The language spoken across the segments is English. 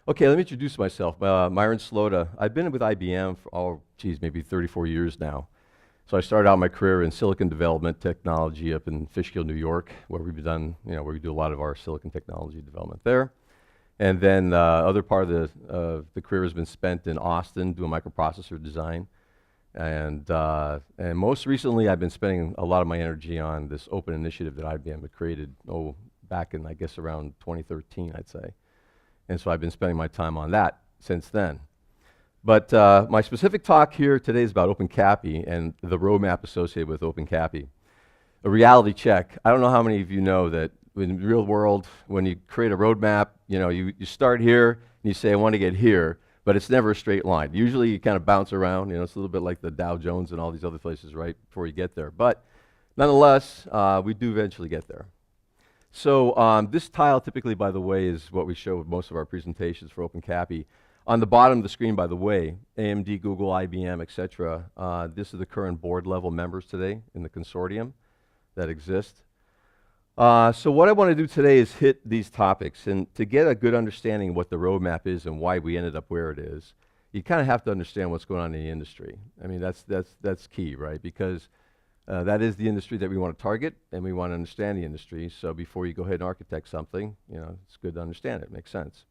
Okay, let me introduce myself. Myron Slota. I've been with IBM for, maybe 34 years now. So I started out my career in silicon development technology up in Fishkill, New York, where we've done, where we do a lot of our silicon technology development there. And then other part of the career has been spent in Austin doing microprocessor design. And most recently, I've been spending a lot of my energy on this open initiative that IBM had created, back in, I guess, around 2013, I'd say. And so I've been spending my time on that since then. But my specific talk here today is about OpenCAPI and the roadmap associated with OpenCAPI. A reality check. I don't know how many of you know that in the real world, when you create a roadmap, you start here and you say, I want to get here, but it's never a straight line. Usually you kind of bounce around, it's a little bit like the Dow Jones and all these other places, right, before you get there. But nonetheless, we do eventually get there. So this tile typically, by the way, is what we show with most of our presentations for OpenCAPI. On the bottom of the screen, by the way, AMD, Google, IBM, etc. This is the current board level members today in the consortium that exist. So what I want to do today is hit these topics, and to get a good understanding of what the roadmap is and why we ended up where it is, you kind of have to understand what's going on in the industry. I mean, that's key, right? Because that is the industry that we want to target, and we want to understand the industry. So before you go ahead and architect something, it's good to understand it. It makes sense.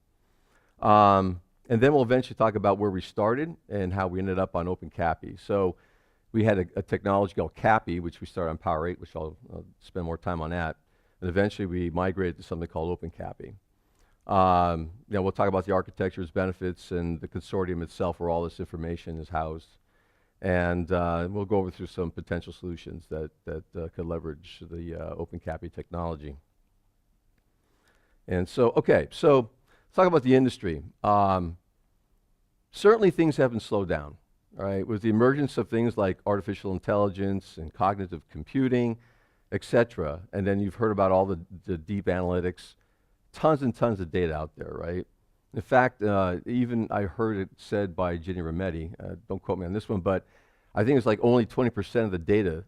And then we'll eventually talk about where we started and how we ended up on OpenCAPI. So we had a technology called Cappy, which we started on Power 8, which I'll spend more time on that. And eventually we migrated to something called OpenCAPI. We'll talk about the architecture's benefits and the consortium itself, where all this information is housed. And we'll go over through some potential solutions that could leverage the OpenCAPI technology. And so, okay, so let's talk about the industry. Certainly things haven't slowed down, all right? With the emergence of things like artificial intelligence and cognitive computing, etc. And then you've heard about all the deep analytics, tons and tons of data out there, right? In fact, even I heard it said by Ginny Rometty, don't quote me on this one, but I think it's like only 20% of the data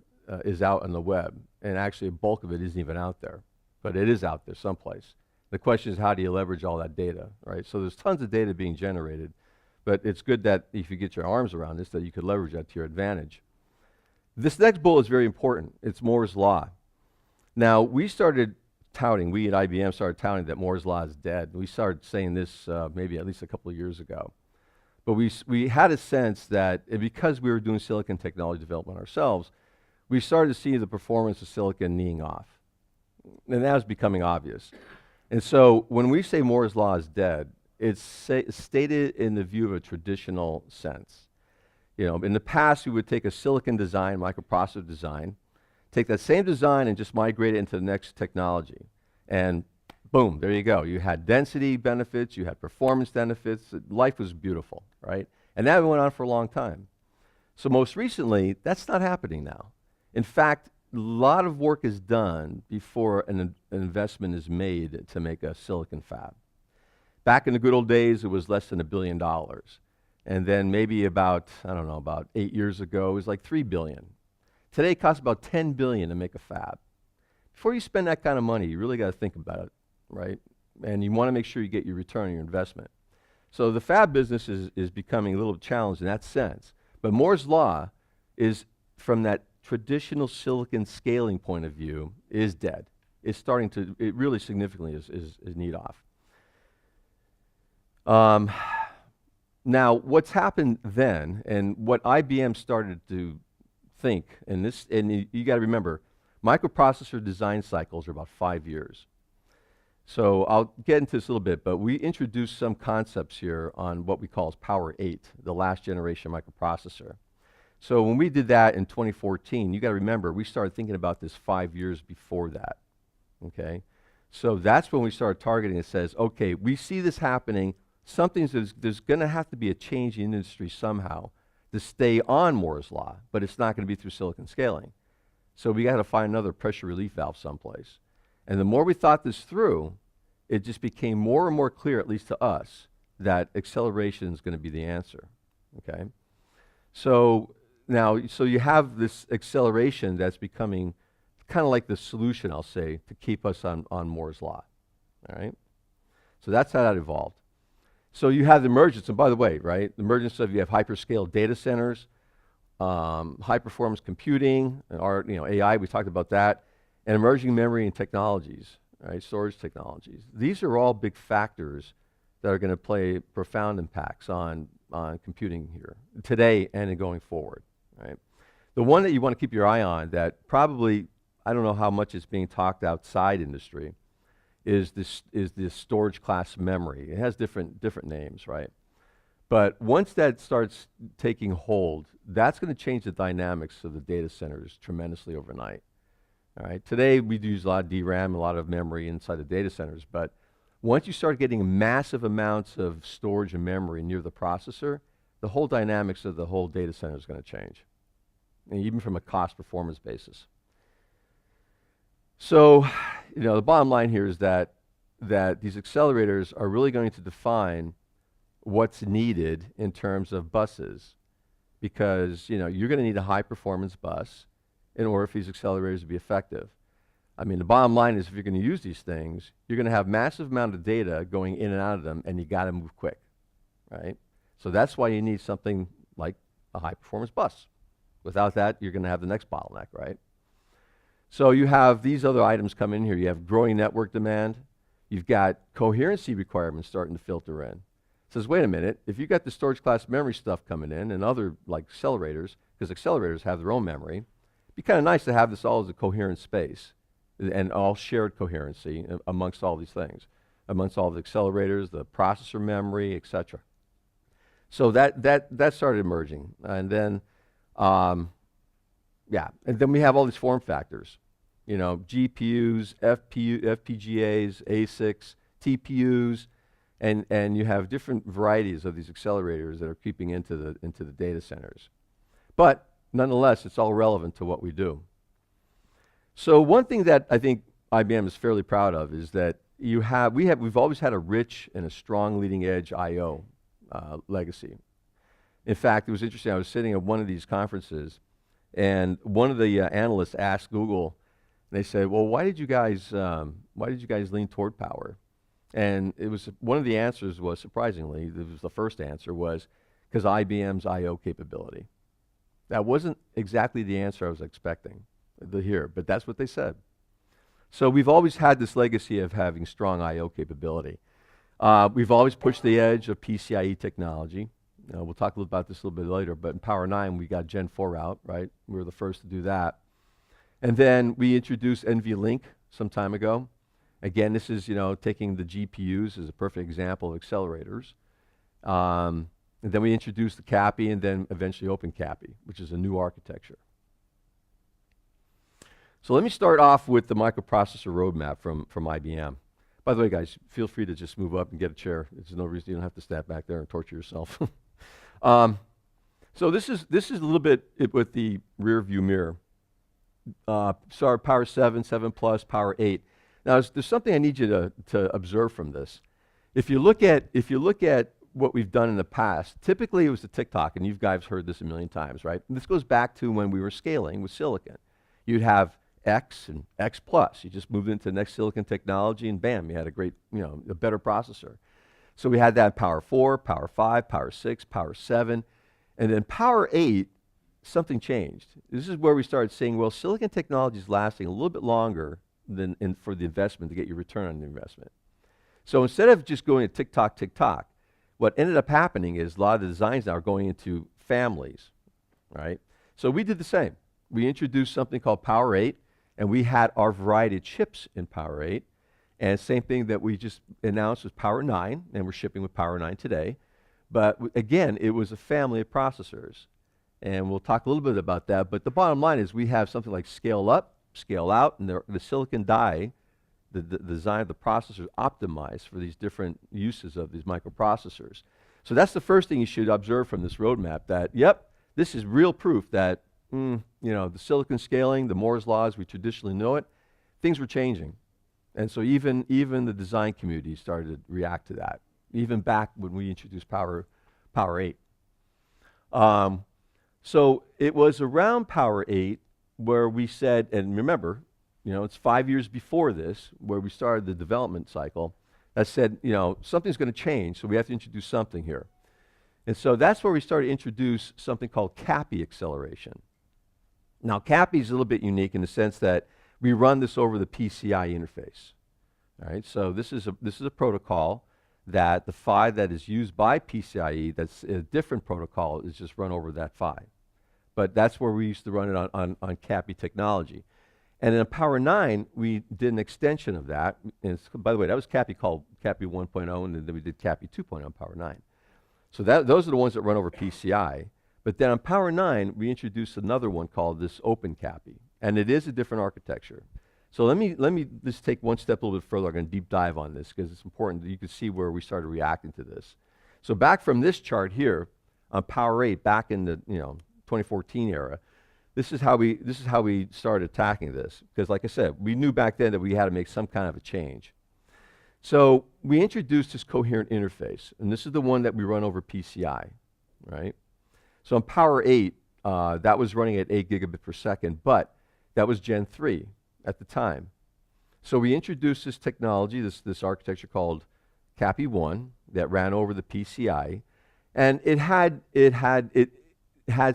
is out on the web, and actually a bulk of it isn't even out there, but it is out there someplace. The question is, how do you leverage all that data, right? So there's tons of data being generated, but it's good that if you get your arms around this, that you could leverage that to your advantage. This next bullet is very important. It's Moore's Law. Now, we at IBM started touting that Moore's Law is dead. We started saying this maybe at least a couple of years ago. But we had a sense that because we were doing silicon technology development ourselves, we started to see the performance of silicon kneeing off. And that was becoming obvious. And so when we say Moore's Law is dead, it's stated in the view of a traditional sense. In the past, we would take a silicon design, microprocessor design, take that same design and just migrate it into the next technology. And boom, there you go. You had density benefits, you had performance benefits, life was beautiful, right? And that went on for a long time. So most recently, that's not happening now. In fact, a lot of work is done before an investment is made to make a silicon fab. Back in the good old days, it was less than $1 billion. And then maybe about 8 years ago, it was like $3 billion. Today it costs about $10 billion to make a fab. Before you spend that kind of money, you really got to think about it, right? And you want to make sure you get your return on your investment. So the fab business is becoming a little challenged in that sense. But Moore's Law is, from that traditional silicon scaling point of view, is dead. It's starting to, it really significantly is need off. Now, what's happened then, and what IBM started to think, and you got to remember, microprocessor design cycles are about 5 years. So I'll get into this a little bit, but we introduced some concepts here on what we call as Power 8, the last generation microprocessor. So when we did that in 2014, you got to remember, we started thinking about this 5 years before that, okay? So that's when we started targeting. It says, okay, we see this happening. There's going to have to be a change in the industry somehow to stay on Moore's Law, but it's not going to be through silicon scaling. So we got to find another pressure relief valve someplace. And the more we thought this through, it just became more and more clear, at least to us, that acceleration is going to be the answer, okay? So now, so you have this acceleration that's becoming kind of like the solution, I'll say, to keep us on Moore's Law, all right? So that's how that evolved. So you have the emergence, and by the way, right, the emergence of you have hyperscale data centers, high performance computing, and AI, we talked about that, and emerging memory and technologies, right, storage technologies. These are all big factors that are going to play profound impacts on computing here, today and going forward, right? The one that you want to keep your eye on that probably, I don't know how much is being talked outside industry, is this storage class memory. It has different names, right? But once that starts taking hold, that's going to change the dynamics of the data centers tremendously overnight. All right. Today we use a lot of DRAM, a lot of memory inside the data centers, but once you start getting massive amounts of storage and memory near the processor, the whole dynamics of the whole data center is going to change, and even from a cost performance basis. So, the bottom line here is that these accelerators are really going to define what's needed in terms of buses, because you're going to need a high performance bus in order for these accelerators to be effective. I mean, the bottom line is if you're going to use these things, you're going to have massive amount of data going in and out of them, and you got to move quick, right? So that's why you need something like a high performance bus. Without that, you're going to have the next bottleneck, right? So you have these other items come in here. You have growing network demand. You've got coherency requirements starting to filter in. It says, wait a minute, if you've got the storage class memory stuff coming in and other like accelerators, because accelerators have their own memory, it'd be kind of nice to have this all as a coherent space and all shared coherency amongst all these things, amongst all the accelerators, the processor memory, etc. So that started emerging. And then, and then we have all these form factors, GPUs, FPGAs, ASICs, TPUs, and you have different varieties of these accelerators that are creeping into the data centers. But nonetheless, it's all relevant to what we do. So one thing that I think IBM is fairly proud of is that we've always had a rich and a strong leading edge I/O legacy. In fact, it was interesting. I was sitting at one of these conferences, and one of the analysts asked Google, and they said, "Well, why did you guys lean toward power?" And it was one of the answers was, surprisingly, it was the first answer was because IBM's I/O capability. That wasn't exactly the answer I was expecting to hear, but that's what they said. So we've always had this legacy of having strong I/O capability. We've always pushed the edge of PCIe technology. We'll talk a little about this a little bit later, but in Power 9 we got Gen 4 out, right? We were the first to do that. And then we introduced NVLink some time ago. Again, this is taking the GPUs as a perfect example of accelerators. And then we introduced the Cappy, and then eventually OpenCAPI, which is a new architecture. So let me start off with the microprocessor roadmap from IBM. By the way, guys, feel free to just move up and get a chair. There's no reason you don't have to stand back there and torture yourself. So this is a little bit with the rear view mirror. Sorry, Power 7, 7 Plus, Power 8. Now, there's something I need you to observe from this. If you look at what we've done in the past, typically it was the tick-tock, and you guys heard this a million times, right? And this goes back to when we were scaling with silicon. You'd have X and X plus. You just moved into the next silicon technology, and bam, you had a great, a better processor. So we had that Power 4, Power 5, Power 6, Power 7, and then Power 8, something changed. This is where we started saying, well, silicon technology is lasting a little bit longer than for the investment to get your return on the investment. So instead of just going to tick-tock, tick-tock, what ended up happening is a lot of the designs now are going into families, right? So we did the same. We introduced something called Power 8, and we had our variety of chips in Power 8. And same thing that we just announced was Power 9, and we're shipping with Power 9 today. But again, it was a family of processors. And we'll talk a little bit about that. But the bottom line is we have something like scale up, scale out, and the silicon die, the design of the processors optimized for these different uses of these microprocessors. So that's the first thing you should observe from this roadmap, that, yep, this is real proof that the silicon scaling, the Moore's law as we traditionally know it, things were changing. And so even the design community started to react to that, even back when we introduced Power 8. So it was around Power 8 where we said, and remember, it's 5 years before this where we started the development cycle, that said, you know, something's going to change, so we have to introduce something here. And so that's where we started to introduce something called Capi Acceleration. Now, Capi is a little bit unique in the sense that we run this over the PCI interface. All right, so this is a protocol that the PHY that is used by PCIe, that's a different protocol, is just run over that PHY. But that's where we used to run it on Capi technology. And in Power 9, we did an extension of that. And by the way, that was Capi called Capi 1.0, and then we did Capi 2.0 on Power 9. So those are the ones that run over PCI. But then on Power 9, we introduced another one called this OpenCAPI. And it is a different architecture. So let me just take one step a little bit further. I'm going to deep dive on this because it's important that you can see where we started reacting to this. So back from this chart here on Power 8, back in the 2014 era, this is how we started attacking this. Because like I said, we knew back then that we had to make some kind of a change. So we introduced this coherent interface, and this is the one that we run over PCI, right? So on Power 8, that was running at 8 gigabit per second, but that was Gen 3 at the time. So we introduced this technology, this architecture called Capi 1 that ran over the PCI, and it had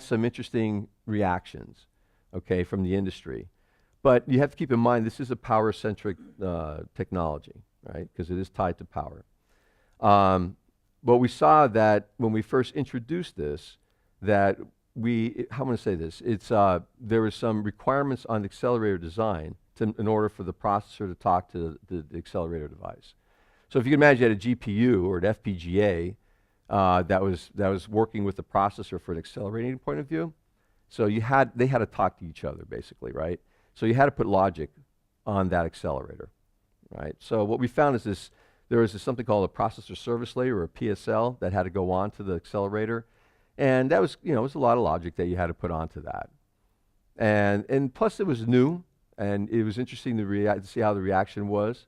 some interesting reactions, okay, from the industry. But you have to keep in mind this is a power-centric technology, right? Because it is tied to power. But we saw that when we first introduced this, that how am I going to say this? There were some requirements on the accelerator design in order for the processor to talk to the accelerator device. So if you can imagine you had a GPU or an FPGA that was working with the processor for an accelerating point of view. So they had to talk to each other basically, right? So you had to put logic on that accelerator, right? So what we found is there was something called a processor service layer, or a PSL, that had to go on to the accelerator. And that was, it was a lot of logic that you had to put onto that. And plus it was new, and it was interesting to see how the reaction was.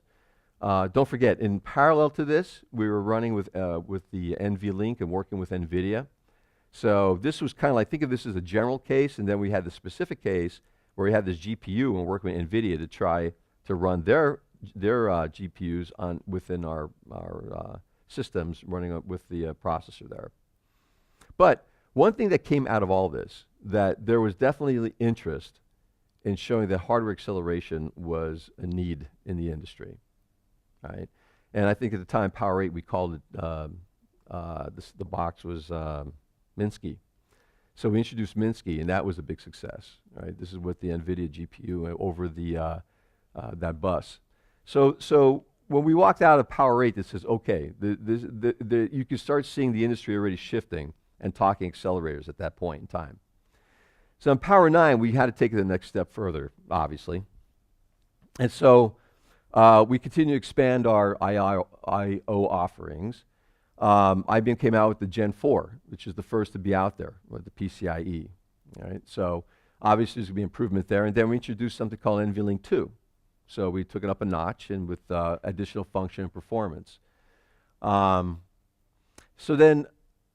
Don't forget, in parallel to this, we were running with the NVLink and working with NVIDIA. So this was kind of like, think of this as a general case, and then we had the specific case where we had this GPU and working with NVIDIA to try to run their GPUs within our systems running with the processor there. But one thing that came out of all this, that there was definitely interest in showing that hardware acceleration was a need in the industry, right? And I think at the time, Power 8, we called it, the box was Minsky. So we introduced Minsky, and that was a big success, right? This is with the NVIDIA GPU over that bus. So when we walked out of Power 8, this says, okay, you can start seeing the industry already shifting and talking accelerators at that point in time. So in Power 9, we had to take it the next step further, obviously. And so we continue to expand our I/O offerings. IBM came out with the Gen 4, which is the first to be out there with the PCIe. Right? So obviously there's going to be improvement there. And then we introduced something called NVLink 2. So we took it up a notch and with additional function and performance. So then,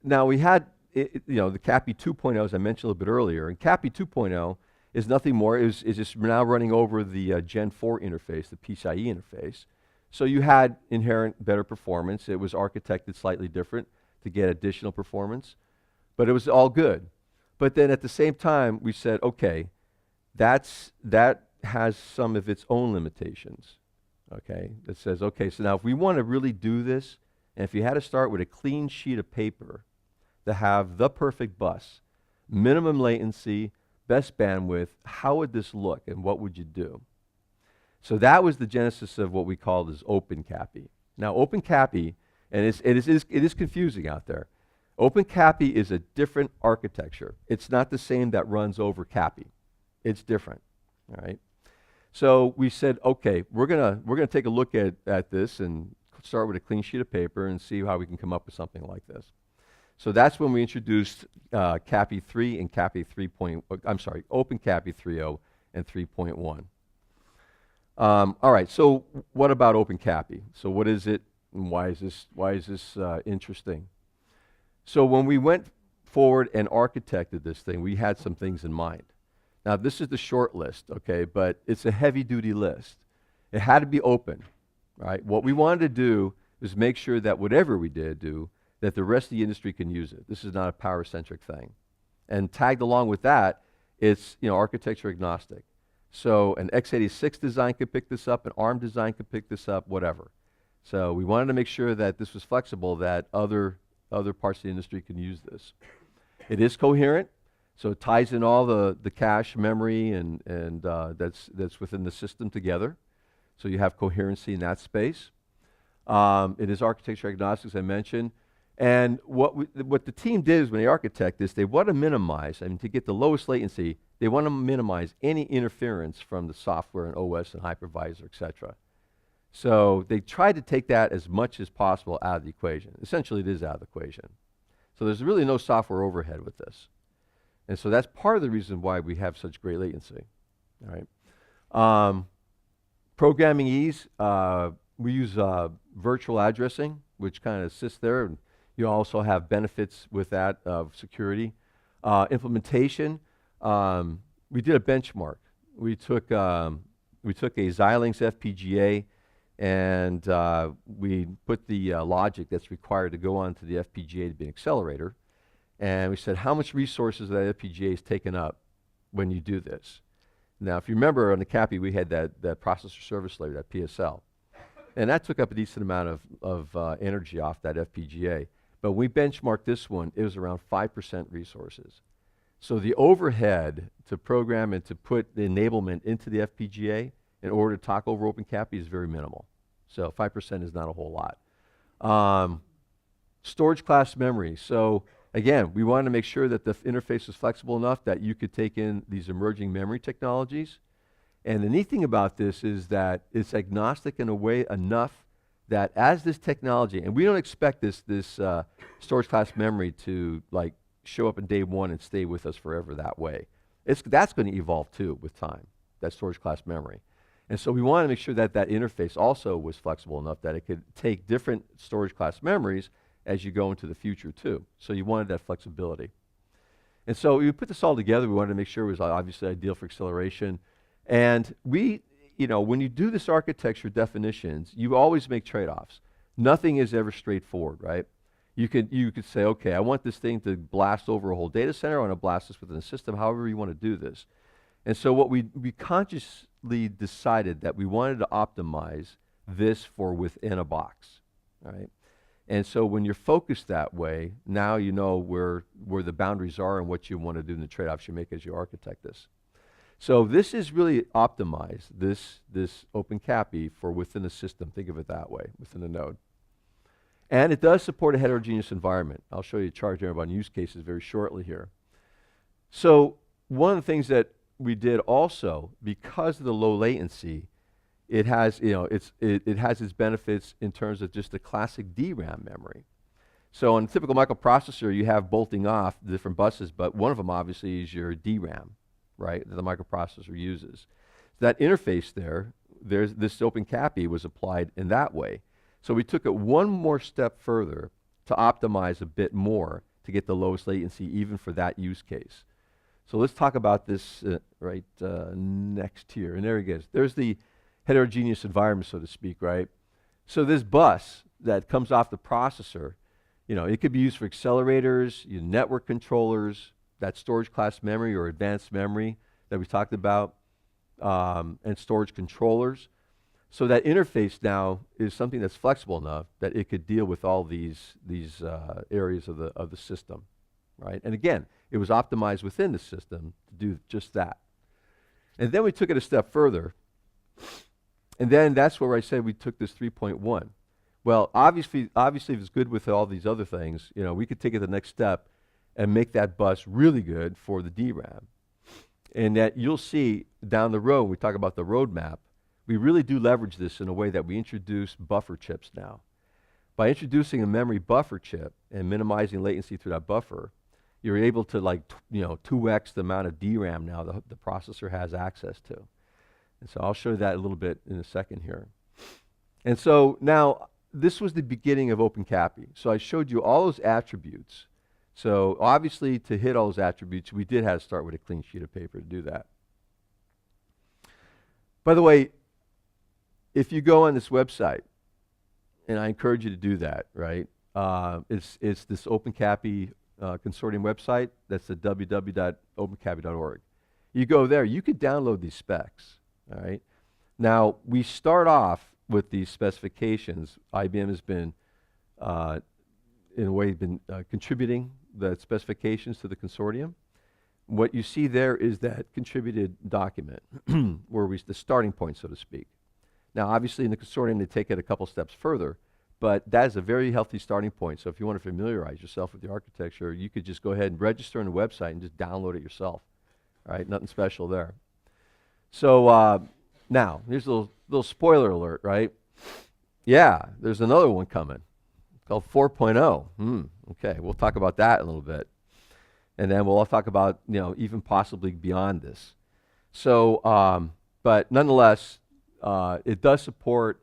now we had, the Capi 2.0, as I mentioned a little bit earlier, and Capi 2.0 is nothing more, is just now running over the Gen 4 interface, the PCIe interface. So you had inherent better performance. It was architected slightly different to get additional performance, but it was all good. But then at the same time, we said, okay, that has some of its own limitations, okay? That says, okay, so now if we want to really do this, and if you had to start with a clean sheet of paper to have the perfect bus, minimum latency, best bandwidth, how would this look and what would you do? So that was the genesis of what we call as OpenCAPI. Now OpenCAPI, and it is confusing out there. OpenCAPI is a different architecture. It's not the same that runs over Capi. It's different, all right? So we said, okay, we're gonna take a look at this and start with a clean sheet of paper and see how we can come up with something like this. So that's when we introduced Capi 3 and Capi 3. OpenCAPI 3.0 and 3.1. All right, so what about OpenCAPI? So what is it, and why is this interesting? So when we went forward and architected this thing, we had some things in mind. Now this is the short list, okay, but it's a heavy-duty list. It had to be open, right? What we wanted to do was make sure that whatever we do, that the rest of the industry can use it. This is not a power-centric thing. And tagged along with that, it's architecture agnostic. So an x86 design could pick this up, an ARM design could pick this up, whatever. So we wanted to make sure that this was flexible, that other parts of the industry can use this. It is coherent, so it ties in all the cache memory and that's within the system together. So you have coherency in that space. It is architecture agnostic, as I mentioned. And what the team did is when they architect this, they want to minimize, to get the lowest latency, they want to minimize any interference from the software and OS and hypervisor, et cetera. So they tried to take that as much as possible out of the equation. Essentially, it is out of the equation. So there's really no software overhead with this. And so that's part of the reason why we have such great latency. All right. Programming ease, we use virtual addressing, which kind of assists there. And you also have benefits with that of security. Implementation, we did a benchmark. We took a Xilinx FPGA and we put the logic that's required to go onto the FPGA to be an accelerator. And we said, how much resources that FPGA is taken up when you do this? Now, if you remember on the Cappy, we had that processor service layer, that PSL. And that took up a decent amount of energy off that FPGA. But when we benchmarked this one, it was around 5% resources. So the overhead to program and to put the enablement into the FPGA in order to talk over OpenCAPI is very minimal. So 5% is not a whole lot. Storage class memory. So again, we wanted to make sure that the interface was flexible enough that you could take in these emerging memory technologies. And the neat thing about this is that it's agnostic in a way enough that as this technology, and we don't expect this storage class memory to like show up in day one and stay with us forever that way. That's going to evolve too with time, that storage class memory. And so we want to make sure that that interface also was flexible enough that it could take different storage class memories as you go into the future too. So you wanted that flexibility. And so we put this all together. We wanted to make sure it was obviously ideal for acceleration. And we, when you do this architecture definitions, you always make trade-offs. Nothing is ever straightforward, right? You could say, okay, I want this thing to blast over a whole data center. I want to blast this within a system, however you want to do this. And so what we consciously decided that we wanted to optimize this for within a box, right? And so when you're focused that way, now you know where the boundaries are and what you want to do and the trade-offs you make as you architect this. So this is really optimized, this OpenCAPI for within a system. Think of it that way, within a node. And it does support a heterogeneous environment. I'll show you a chart here about use cases very shortly here. So one of the things that we did also, because of the low latency, it has, it has its benefits in terms of just the classic DRAM memory. So on a typical microprocessor, you have bolting off the different buses, but one of them obviously is your DRAM, right, that the microprocessor uses. So that interface there's this OpenCAPI was applied in that way. So we took it one more step further to optimize a bit more to get the lowest latency even for that use case. So let's talk about this next here. And there it is. There's the heterogeneous environment, so to speak, right? So this bus that comes off the processor, it could be used for accelerators, network controllers, that storage class memory or advanced memory that we talked about, and storage controllers. So that interface now is something that's flexible enough that it could deal with all these areas of the system, right? And again, it was optimized within the system to do just that. And then we took it a step further, and then that's where I said we took this 3.1. Well, obviously it's good with all these other things. We could take it the next step and make that bus really good for the DRAM. And that you'll see down the road, when we talk about the roadmap, we really do leverage this in a way that we introduce buffer chips now. By introducing a memory buffer chip and minimizing latency through that buffer, you're able to 2x the amount of DRAM now the processor has access to. And so I'll show you that a little bit in a second here. And so now, this was the beginning of OpenCAPI. So I showed you all those attributes. So obviously, to hit all those attributes, we did have to start with a clean sheet of paper to do that. By the way, if you go on this website, and I encourage you to do that, right? It's this OpenCAPI Consortium website. That's the www.opencapi.org. You go there, you could download these specs, all right? Now, we start off with these specifications. IBM has been, in a way, contributing the specifications to the consortium. What you see there is that contributed document, where the starting point, so to speak. Now, obviously, in the consortium, they take it a couple steps further, but that is a very healthy starting point. So if you want to familiarize yourself with the architecture, you could just go ahead and register on the website and just download it yourself. All right, nothing special there. So now, here's a little spoiler alert, right? Yeah, there's another one coming called 4.0. Okay, we'll talk about that in a little bit. And then we'll all talk about, even possibly beyond this. So, but nonetheless, it does support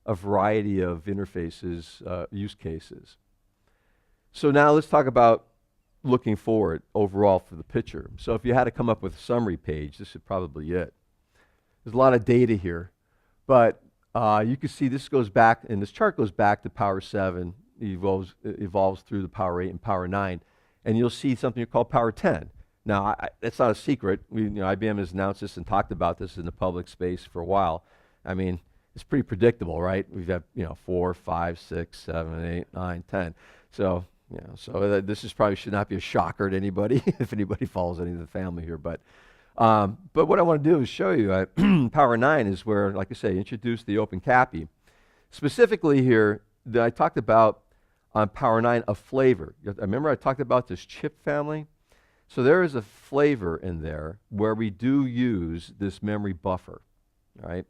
a variety of interfaces, use cases. So now let's talk about looking forward overall for the picture. So if you had to come up with a summary page, this is probably it. There's a lot of data here, but you can see this goes back, and this chart goes back to Power 7, evolves through the Power 8 and Power 9, and you'll see something called Power 10. Now, it's not a secret. IBM has announced this and talked about this in the public space for a while. I mean, it's pretty predictable, right? We've got 4, 5, 6, 7, 8, 9, 10. So this is probably should not be a shocker to anybody if anybody follows any of the family here. But what I want to do is show you Power 9 is where, like I say, introduce the OpenCAPI. Specifically here, that I talked about on Power 9 a flavor. Remember I talked about this chip family? So there is a flavor in there where we do use this memory buffer, right?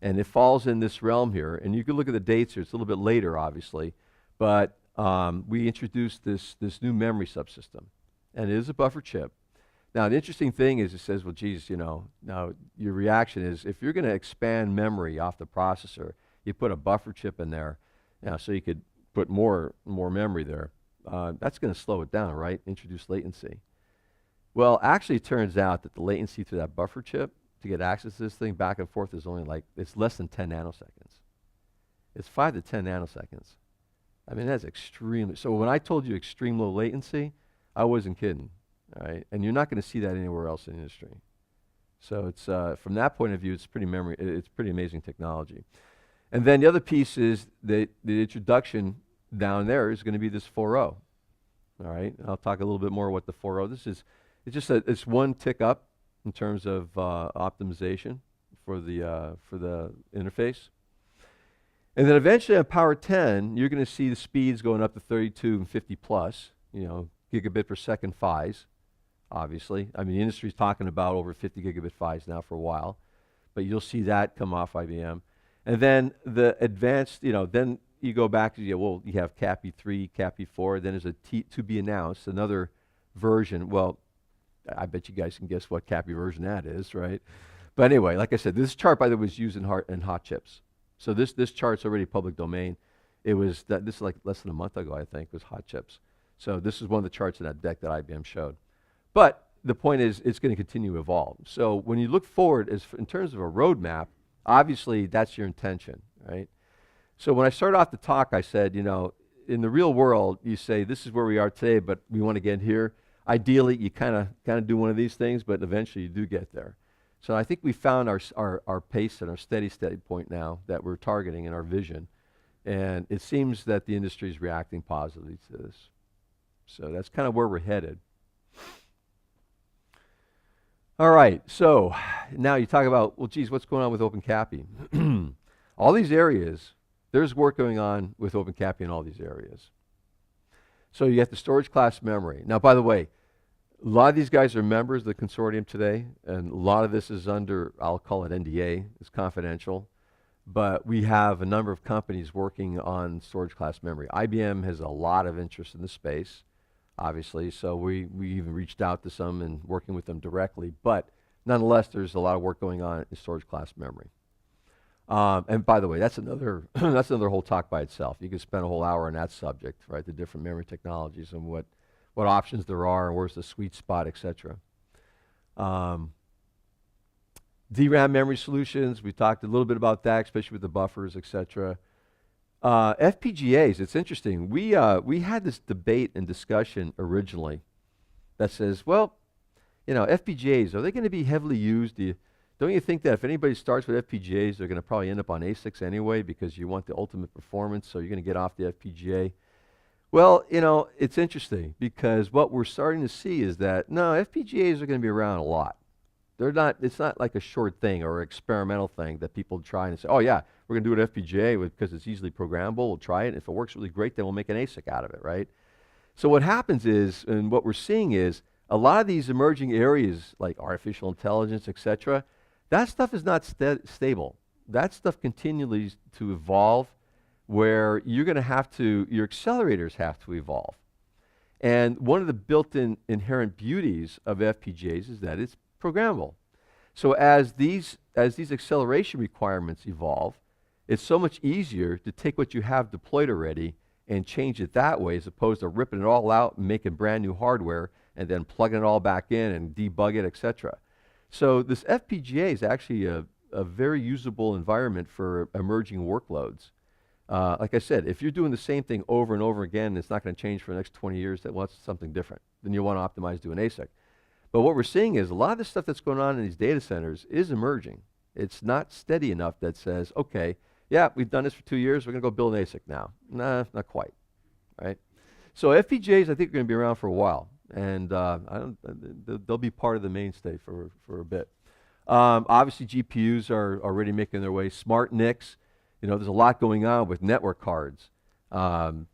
And it falls in this realm here. And you can look at the dates here. It's a little bit later, obviously. But we introduced this new memory subsystem. And it is a buffer chip. Now, the interesting thing is it says, well, geez, now your reaction is if you're going to expand memory off the processor, you put a buffer chip in there, so you could put more memory there. That's going to slow it down, right? Introduce latency. Well, actually, it turns out that the latency through that buffer chip to get access to this thing back and forth is only it's less than 10 nanoseconds. It's 5 to 10 nanoseconds. I mean, that's extremely, so when I told you extreme low latency, I wasn't kidding, all right? And you're not going to see that anywhere else in the industry. So it's, from that point of view, it's pretty amazing technology. And then the other piece is the introduction down there is going to be this 4.0, all right? And I'll talk a little bit more what the 4.0, it's just it's one tick up in terms of optimization for the interface. And then eventually on Power 10, you're going to see the speeds going up to 32 and 50 plus, gigabit per second PHYs, obviously. I mean, the industry's talking about over 50 gigabit PHYs now for a while, but you'll see that come off IBM. And then the advanced, then you go back to, you have Cappy 3, Cappy 4, then there's to be announced, another version. Well, I bet you guys can guess what Cappy version that is, right? But anyway, like I said, this chart, by the way, was used in hot chips. So this chart's already public domain. This is like less than a month ago, I think, was hot chips. So this is one of the charts in that deck that IBM showed. But the point is, it's going to continue to evolve. So when you look forward, in terms of a roadmap, obviously that's your intention, right? So when I started off the talk, I said, in the real world, you say, this is where we are today, but we want to get here. Ideally, you kind of do one of these things, but eventually you do get there. So I think we found our pace and our steady point now that we're targeting in our vision. And it seems that the industry is reacting positively to this. So that's kind of where we're headed. All right, so now you talk about, well, geez, what's going on with OpenCAPI? All these areas, there's work going on with OpenCAPI in all these areas. So you get the storage class memory. Now, by the way, a lot of these guys are members of the consortium today, and a lot of this is under, I'll call it NDA, it's confidential, but we have a number of companies working on storage class memory. IBM has a lot of interest in the space, obviously, so we even reached out to some and working with them directly, but nonetheless, there's a lot of work going on in storage class memory. And by the way, that's another that's another whole talk by itself. You could spend a whole hour on that subject, right? The different memory technologies and what options there are and where's the sweet spot, etc. DRAM memory solutions, we talked a little bit about that, especially with the buffers, etc. FPGAs, it's interesting. We had this debate and discussion originally that says, well, you know, FPGAs, are they going to be heavily used? Don't you think that if anybody starts with FPGAs, they're going to probably end up on ASICs anyway because you want the ultimate performance, so you're going to get off the FPGA? Well, you know, it's interesting because what we're starting to see is that, no, FPGAs are going to be around a lot. They're not, it's not like a short thing or experimental thing that people try and say, oh yeah, we're going to do an FPGA because it's easily programmable, we'll try it, and if it works really great, then we'll make an ASIC out of it, right? So what happens is, and what we're seeing is, a lot of these emerging areas like artificial intelligence, etc., that stuff is not stable. That stuff continues to evolve where you're going to have to, your accelerators have to evolve. And one of the built-in inherent beauties of FPGAs is that it's programmable. So as these acceleration requirements evolve, it's so much easier to take what you have deployed already and change it that way as opposed to ripping it all out and making brand new hardware and then plugging it all back in and debug it, etc. So this FPGA is actually a very usable environment for emerging workloads. Like I said, if you're doing the same thing over and over again, it's not going to change for the next 20 years, then what's something different? Then you want to optimize to an ASIC. But what we're seeing is a lot of the stuff that's going on in these data centers is emerging. It's not steady enough that says, okay, yeah, we've done this for 2 years, we're going to go build an ASIC now. Nah, not quite, right? So FPGAs, I think, are going to be around for a while. And they'll be part of the mainstay for a bit. Obviously, GPUs are already making their way. Smart NICs, you know, there's a lot going on with network cards. The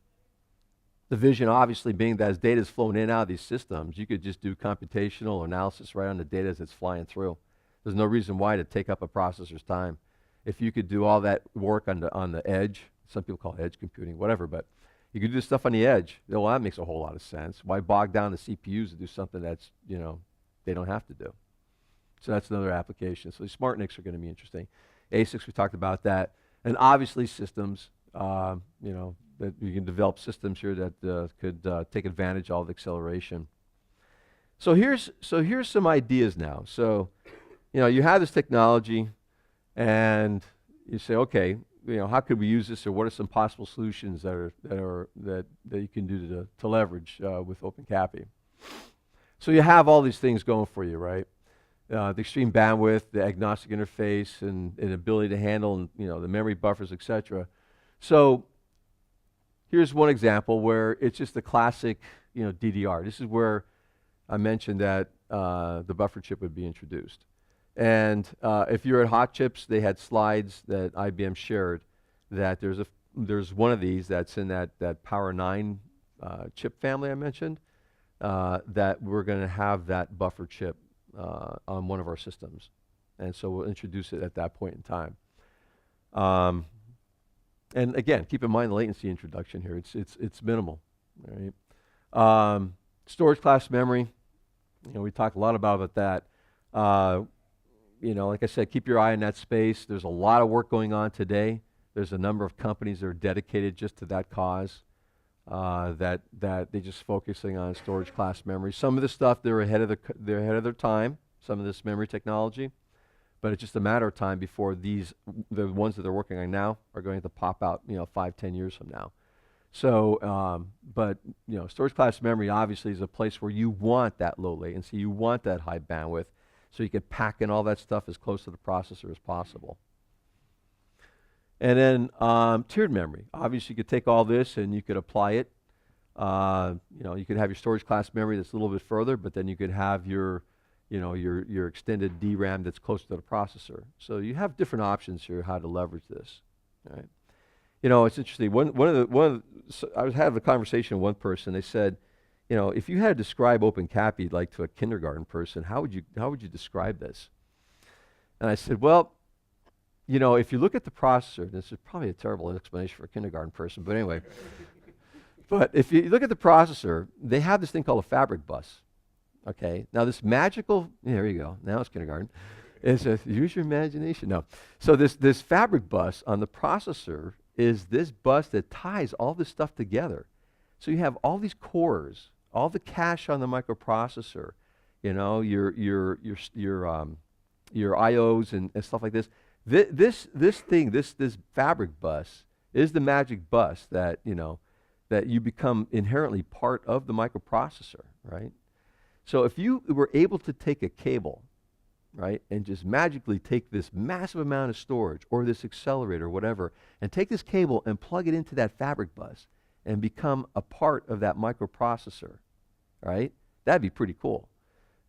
vision, obviously, being that as data is flowing in and out of these systems, you could just do computational analysis right on the data as it's flying through. There's no reason why to take up a processor's time. If you could do all that work on the edge, some people call it edge computing, whatever, but you could do stuff on the edge. Well, that makes a whole lot of sense. Why bog down the CPUs to do something that's, you know, they don't have to do? So that's another application. So the smart NICs are going to be interesting. ASICs, we talked about that. And obviously systems, you know, that you can develop systems here that could take advantage of all the acceleration. So here's some ideas now. So, you know, you have this technology and you say, okay, you know, how could we use this, or what are some possible solutions that you can do to leverage with OpenCAPI? So you have all these things going for you, right? The extreme bandwidth, the agnostic interface, and ability to handle, you know, the memory buffers, etc. So here's one example where it's just the classic, you know, DDR. This is where I mentioned that the buffer chip would be introduced. And if you're at Hot Chips, they had slides that IBM shared that there's one of these that's in that Power 9 chip family I mentioned, that we're going to have that buffer chip on one of our systems. And so we'll introduce it at that point in time. And again, keep in mind the latency introduction here. It's minimal, right? Storage class memory, you know, we talked a lot about that. You know, like I said, keep your eye on that space. There's a lot of work going on today. There's a number of companies that are dedicated just to that cause, that they're just focusing on storage class memory. Some of the stuff they're ahead of their time. Some of this memory technology, but it's just a matter of time before the ones that they're working on now are going to pop out, you know, 5, 10 years from now. So, but you know, storage class memory obviously is a place where you want that low latency, you want that high bandwidth, so you can pack in all that stuff as close to the processor as possible. And then tiered memory. Obviously, you could take all this and you could apply it. You know, you could have your storage class memory that's a little bit further, but then you could have your, you know, your extended DRAM that's close to the processor. So you have different options here how to leverage this. Right? You know, it's interesting. I was having a conversation with one person. They said, you know, if you had to describe OpenCAPI like to a kindergarten person, how would you describe this? And I said, well, you know, if you look at the processor, this is probably a terrible explanation for a kindergarten person, but anyway. But if you look at the processor, they have this thing called a fabric bus. Okay, now this magical, there you go, now it's kindergarten. Use your imagination. No. So this fabric bus on the processor is this bus that ties all this stuff together. So you have all these cores, all the cache on the microprocessor, you know, your IOs and stuff like this. This fabric bus is the magic bus that, that you become inherently part of the microprocessor, right? So if you were able to take a cable, right, and just magically take this massive amount of storage or this accelerator or whatever, and take this cable and plug it into that fabric bus and become a part of that microprocessor, right? That'd be pretty cool.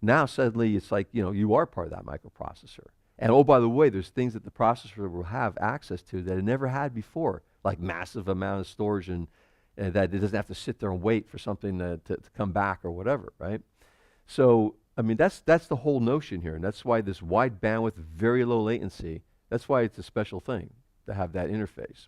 Now suddenly it's like, you are part of that microprocessor. And oh, by the way, there's things that the processor will have access to that it never had before, like massive amount of storage and that it doesn't have to sit there and wait for something to come back or whatever, right? So, I mean, that's the whole notion here, and that's why this wide bandwidth, very low latency, that's why it's a special thing to have that interface.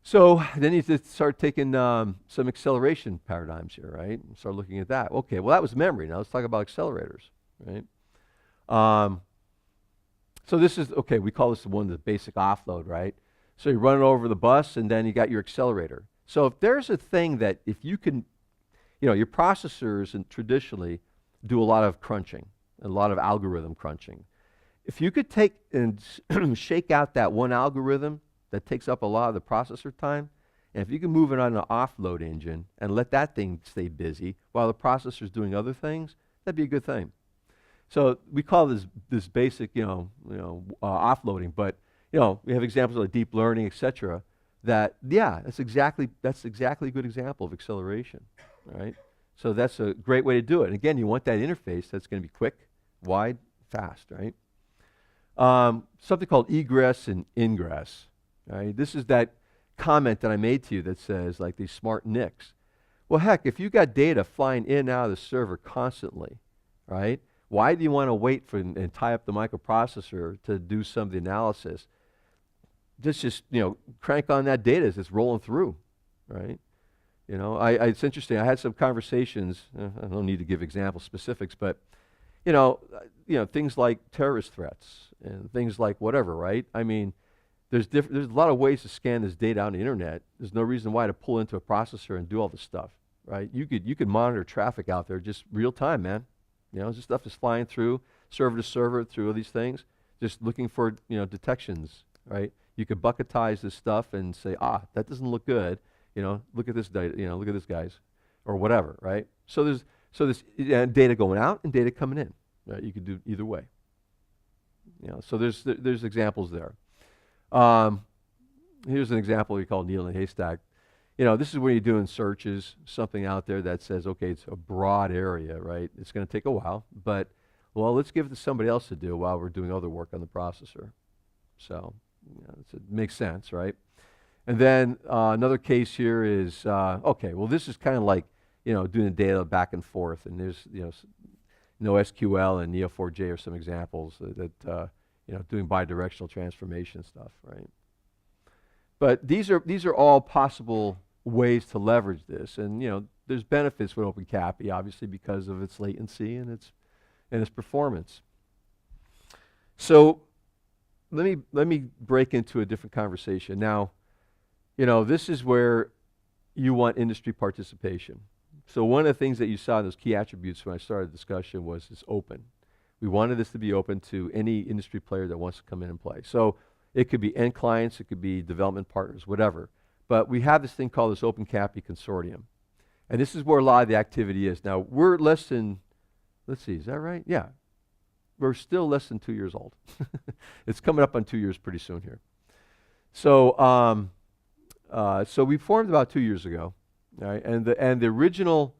So then you just start taking some acceleration paradigms here, right? And start looking at that. Okay, well that was memory. Now let's talk about accelerators, right? So this is, okay, we call this the basic offload, right? So you run it over the bus and then you got your accelerator. So if there's a thing that if you can, your processors and traditionally do a lot of crunching, a lot of algorithm crunching. If you could take and shake out that one algorithm that takes up a lot of the processor time, and if you can move it on an offload engine and let that thing stay busy while the processor's doing other things, that'd be a good thing. So we call this basic, offloading, but we have examples like deep learning, etc. That that's exactly a good example of acceleration, right? So that's a great way to do it. And again, you want that interface that's going to be quick, wide, fast, right? Something called egress and ingress. Right? This is that comment that I made to you that says like these smart NICs. Well, heck, if you got data flying in and out of the server constantly, right? Why do you want to wait for and tie up the microprocessor to do some of the analysis? Just crank on that data as it's rolling through, right? It's interesting. I had some conversations. I don't need to give example specifics, but things like terrorist threats and things like whatever, right? I mean, there's a lot of ways to scan this data on the internet. There's no reason why to pull into a processor and do all this stuff, right? You could monitor traffic out there just real time, man. This stuff is flying through server to server through all these things, just looking for detections, right? You could bucketize this stuff and say, that doesn't look good. Look at this data. Look at this guys, or whatever, right? So there's data going out and data coming in. Right? You could do either way. So there's examples there. Here's an example we call needle in a haystack. This is when you're doing searches, something out there that says, okay, it's a broad area, right? It's going to take a while, but let's give it to somebody else to do while we're doing other work on the processor. So it makes sense, right? And then another case here is, this is kind of like, doing the data back and forth, and there's, NoSQL and Neo4j are some examples that doing bidirectional transformation stuff, right? But these are all possible ways to leverage this, and there's benefits with OpenCAPI, obviously because of its latency and its performance. So let me break into a different conversation now. This is where you want industry participation. So one of the things that you saw in those key attributes when I started the discussion was it's open. We wanted this to be open to any industry player that wants to come in and play. So it could be end clients, it could be development partners, whatever. But we have this thing called this OpenCAPI Consortium. And this is where a lot of the activity is. Now, we're less than, let's see, is that right? Yeah. We're still less than 2 years old. It's coming up on 2 years pretty soon here. So, so we formed about 2 years ago. All right, and the original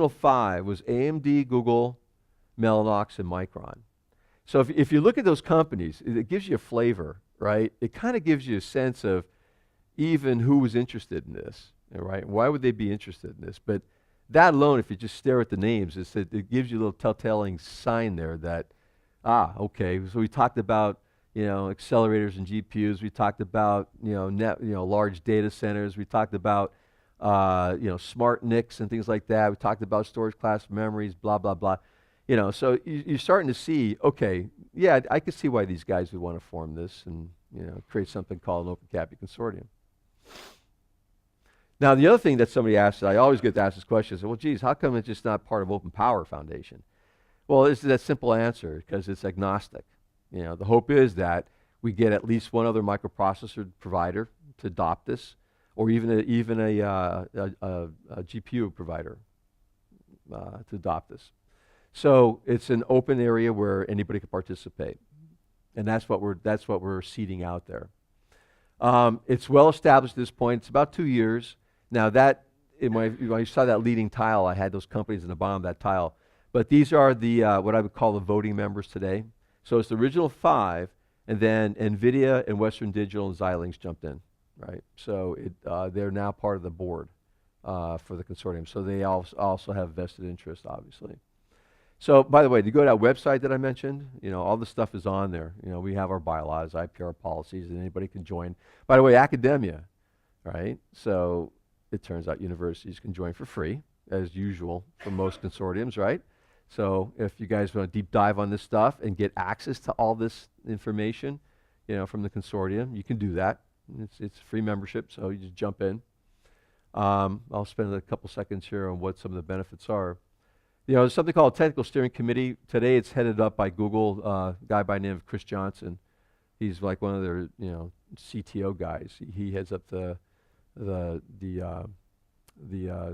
5 was AMD, Google, Mellanox, and Micron. So if you look at those companies, it gives you a flavor, right? It kind of gives you a sense of even who was interested in this, right? Why would they be interested in this? But that alone, if you just stare at the names, it gives you a little telltale sign there that, okay. So we talked about accelerators and GPUs. We talked about large data centers. We talked about smart NICs and things like that. We talked about storage class memories, blah, blah, blah. So you're starting to see, okay, yeah, I can see why these guys would want to form this and, create something called an OpenCAPI Consortium. Now, the other thing that somebody asked, I always get to ask this question, is, well, geez, how come it's just not part of OpenPOWER Foundation? Well, it's that simple answer, because it's agnostic. The hope is that we get at least one other microprocessor provider to adopt this, or even a GPU provider to adopt this. So it's an open area where anybody can participate, and that's what we're seeding out there. It's well established at this point. It's about 2 years now. When you saw that leading tile, I had those companies in the bottom of that tile. But these are the what I would call the voting members today. So it's the original 5, and then NVIDIA and Western Digital and Xilinx jumped in, right? So they're now part of the board for the consortium. So they also have vested interest, obviously. So, by the way, to go to that website that I mentioned, all the stuff is on there. We have our bylaws, IPR policies, and anybody can join. By the way, academia, right? So it turns out universities can join for free, as usual for most consortiums, right? So if you guys want to deep dive on this stuff and get access to all this information, from the consortium, you can do that. It's free membership, so you just jump in. I'll spend a couple seconds here on what some of the benefits are. There's something called a technical steering committee. Today it's headed up by Google, a guy by the name of Chris Johnson. He's like one of their, CTO guys. He heads up the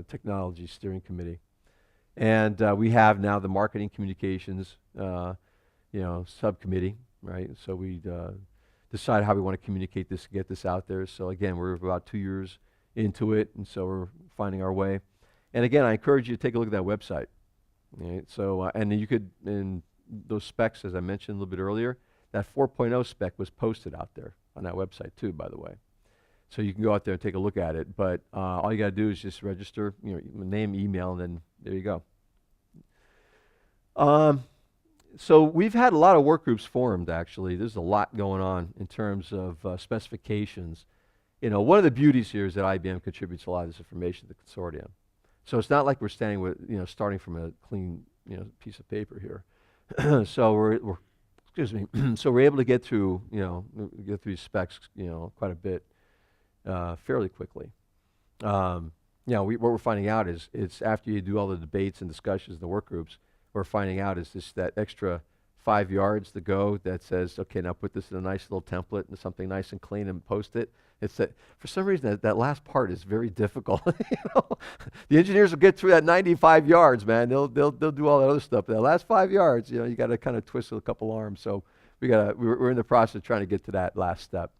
technology steering committee. And we have now the marketing communications, subcommittee, right? So we decide how we want to communicate this, get this out there. So again, we're about 2 years into it, and so we're finding our way. And again, I encourage you to take a look at that website. Right? So, and you could, in those specs, as I mentioned a little bit earlier, that 4.0 spec was posted out there on that website too, by the way. So you can go out there and take a look at it. But all you got to do is just register, name, email, and then there you go. So we've had a lot of work groups formed, actually. There's a lot going on in terms of specifications. One of the beauties here is that IBM contributes a lot of this information to the consortium. So it's not like we're starting from a clean, piece of paper here. So we're excuse me. So we're able to get through, these specs, quite a bit, fairly quickly. What we're finding out is it's after you do all the debates and discussions in the work groups, we're finding out is just that extra 5 yards to go that says, okay, now put this in a nice little template and something nice and clean and post it. It's that for some reason that last part is very difficult. The engineers will get through that 95 yards, man. They'll do all that other stuff. But that last 5 yards, you got to kind of twist a couple arms. So we're in the process of trying to get to that last step.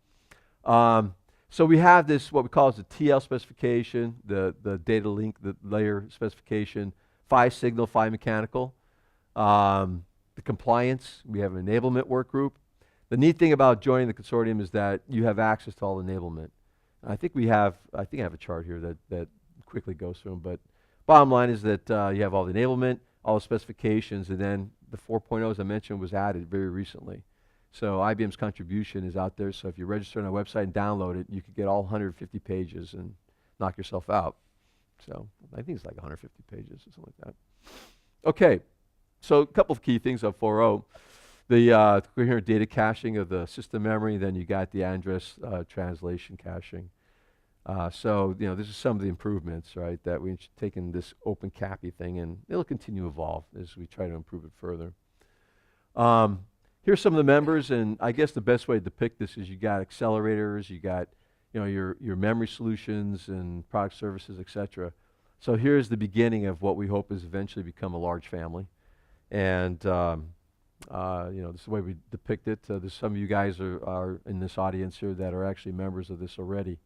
So we have this what we call the TL specification, the data link, the layer specification, PHY signal, PHY mechanical. The compliance, we have an enablement work group. The neat thing about joining the consortium is that you have access to all enablement. I think I have a chart here that quickly goes through them, but bottom line is that you have all the enablement, all the specifications, and then the 4.0, as I mentioned, was added very recently. So IBM's contribution is out there, so if you register on our website and download it, you could get all 150 pages and knock yourself out. So I think it's like 150 pages or something like that. Okay, so a couple of key things of 4.0. The coherent data caching of the system memory, then you got the address translation caching. So this is some of the improvements, right, that we've taken this OpenCAPI thing, and it'll continue to evolve as we try to improve it further. Here's some of the members, and I guess the best way to depict this is you got accelerators, you got your memory solutions and product services, etc. So here's the beginning of what we hope is eventually become a large family. And this is the way we depict it. There's some of you guys are in this audience here that are actually members of this already.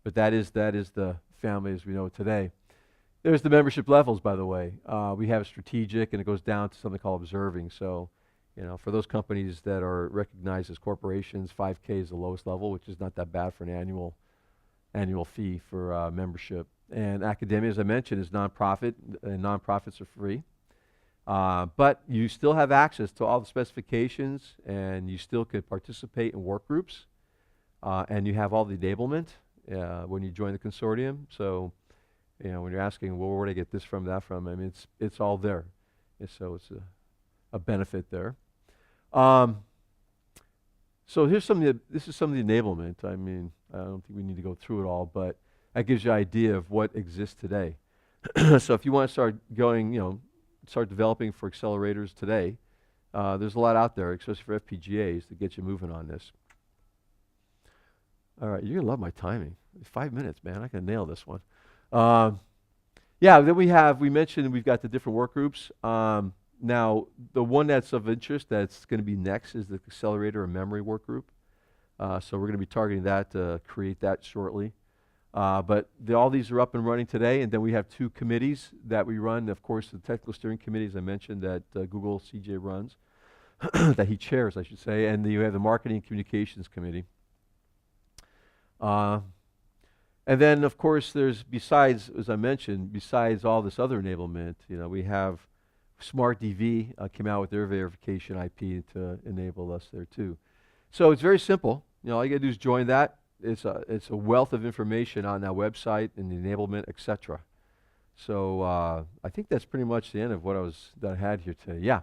But that is the family as we know it today. There's the membership levels, by the way. We have strategic, and it goes down to something called observing. So, for those companies that are recognized as corporations, 5K is the lowest level, which is not that bad for an annual fee for membership. And academia, as I mentioned, is nonprofit, and nonprofits are free. But you still have access to all the specifications, and you still could participate in work groups, and you have all the enablement when you join the consortium. So, when you're asking, well, where do I get this from, that from? I mean, it's all there. And so it's a benefit there. So here's this is some of the enablement. I mean, I don't think we need to go through it all, but that gives you an idea of what exists today. So if you want to start going, start developing for accelerators today, there's a lot out there, especially for FPGAs, to get you moving on this. All right, you're gonna love my timing. 5 minutes, man. I can nail this one. Um, yeah, then we mentioned we've got the different work groups. Now, the one that's of interest that's going to be next is the accelerator and memory work group. So we're going to be targeting that to create that shortly. But all these are up and running today, and then we have 2 committees that we run. Of course, the technical steering committee, as I mentioned, that Google CJ runs, that he chairs, I should say, and then you have the marketing and communications committee. And then, of course, there's, besides, as I mentioned, besides all this other enablement, we have Smart DV came out with their verification IP to enable us there too. So it's very simple. All you gotta do is join that. It's a wealth of information on that website and the enablement, etc. So I think that's pretty much the end of what I had here today. Yeah.